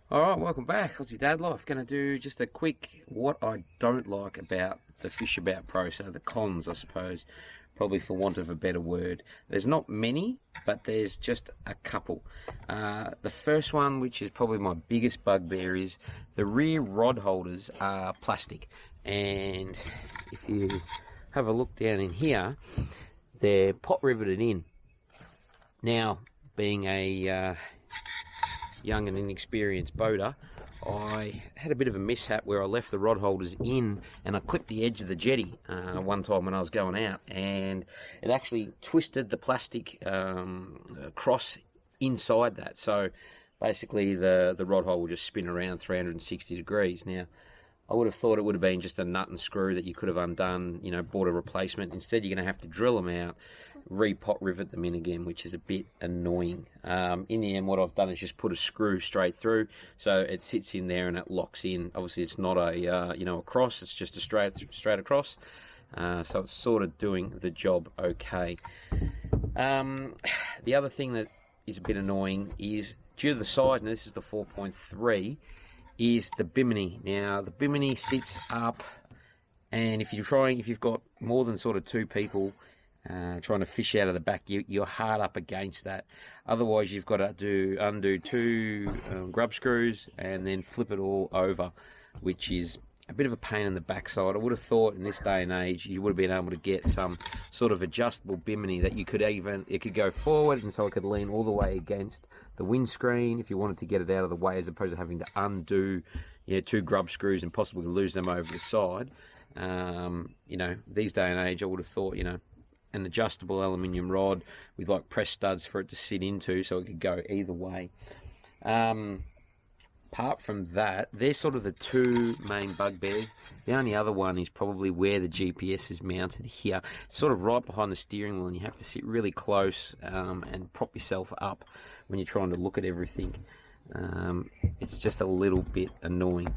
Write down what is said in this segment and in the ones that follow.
Alright, welcome back. Aussie Dad Life. Going to do just a quick what I don't like about the Fishabout Pro. So the cons, I suppose, probably for want of a better word. There's not many, but there's just a couple. The first one, which is probably my biggest bugbear, is the rear rod holders are plastic. And if you have a look down in here, they're pot riveted in. Now, being a young and inexperienced boater, I had a bit of a mishap where I left the rod holders in and I clipped the edge of the jetty one time when I was going out, and it actually twisted the plastic cross inside that. So basically the rod hole will just spin around 360 degrees. Now, I would have thought it would have been just a nut and screw that you could have undone, you know, bought a replacement. Instead, you're going to have to drill them out, re-pot rivet them in again, which is a bit annoying. In the end, what I've done is just put a screw straight through, so it sits in there and it locks in. Obviously, it's not a you know, a cross; it's just a straight across. So it's sort of doing the job okay. The other thing that is a bit annoying is, due to the size, and this is the 4.3. is the bimini. Now, the bimini sits up, and if you've got more than sort of two people trying to fish out of the back, you're hard up against that. Otherwise, you've got to undo two grub screws and then flip it all over, which is a bit of a pain in the backside. I would have thought in this day and age you would have been able to get some sort of adjustable bimini that it could go forward, and so it could lean all the way against the windscreen if you wanted to get it out of the way, as opposed to having to undo, you know, two grub screws and possibly lose them over the side. You know, these day and age, I would have thought, you know, an adjustable aluminium rod with like press studs for it to sit into, so it could go either way. Apart from that, they're sort of the two main bugbears. The only other one is probably where the GPS is mounted here. It's sort of right behind the steering wheel, and you have to sit really close and prop yourself up when you're trying to look at everything. It's just a little bit annoying.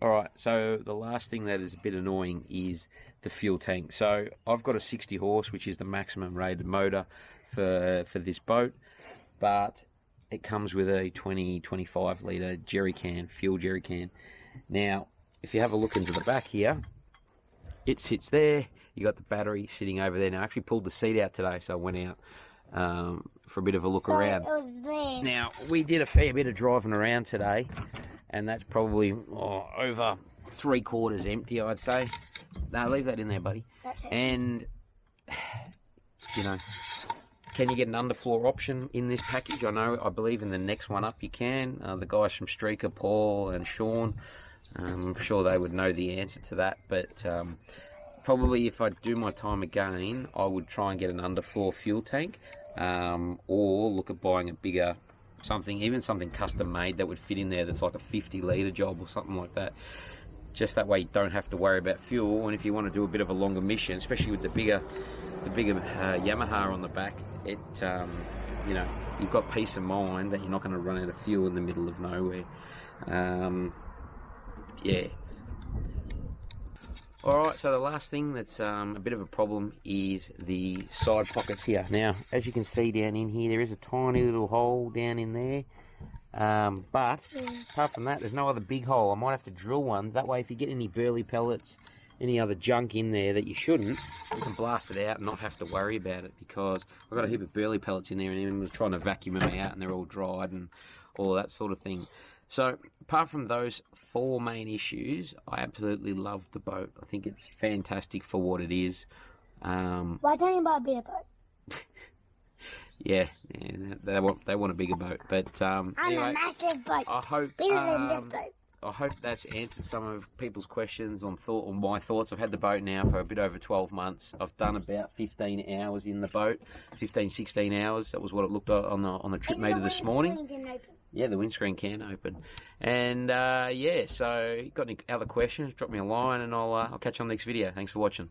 Alright, so the last thing that is a bit annoying is the fuel tank. So I've got a 60 horse, which is the maximum rated motor for this boat, but it comes with a 25 litre fuel jerry can. Now, if you have a look into the back here, it sits there. You got the battery sitting over there. Now, I actually pulled the seat out today, so I went out for a bit of a look around. It was there. Now, we did a fair bit of driving around today, and that's probably over 3/4 empty, I'd say. No, leave that in there, buddy. Okay. And, you know, can you get an underfloor option in this package? I believe in the next one up you can. The guys from Streaker, Paul and Sean, I'm sure they would know the answer to that. But probably if I do my time again, I would try and get an underfloor fuel tank, or look at buying a bigger even something custom made that would fit in there, that's like a 50 litre job or something like that. Just that way you don't have to worry about fuel, and if you want to do a bit of a longer mission, especially with the bigger Yamaha on the back, it you know, you've got peace of mind that you're not going to run out of fuel in the middle of nowhere. Yeah. Alright, so the last thing that's a bit of a problem is the side pockets here. Now, as you can see down in here, there is a tiny little hole down in there. But apart from that, there's no other big hole. I might have to drill one. That way, if you get any burley pellets, any other junk in there that you shouldn't, you can blast it out and not have to worry about it, because I've got a heap of burley pellets in there, and I'm trying to vacuum them out and they're all dried and all of that sort of thing. So, apart from those four main issues, I absolutely love the boat. I think it's fantastic for what it is. Why don't you buy a bigger boat? Yeah, they want a bigger boat. But anyway, a massive boat. I hope bigger than this boat. I hope that's answered some of people's questions on my thoughts. I've had the boat now for a bit over 12 months. I've done about 15 hours in the boat, 15, 16 hours. That was what it looked like on the trip made this morning. Yeah, the windscreen can open. And yeah, so got any other questions, drop me a line, and I'll catch you on the next video. Thanks for watching.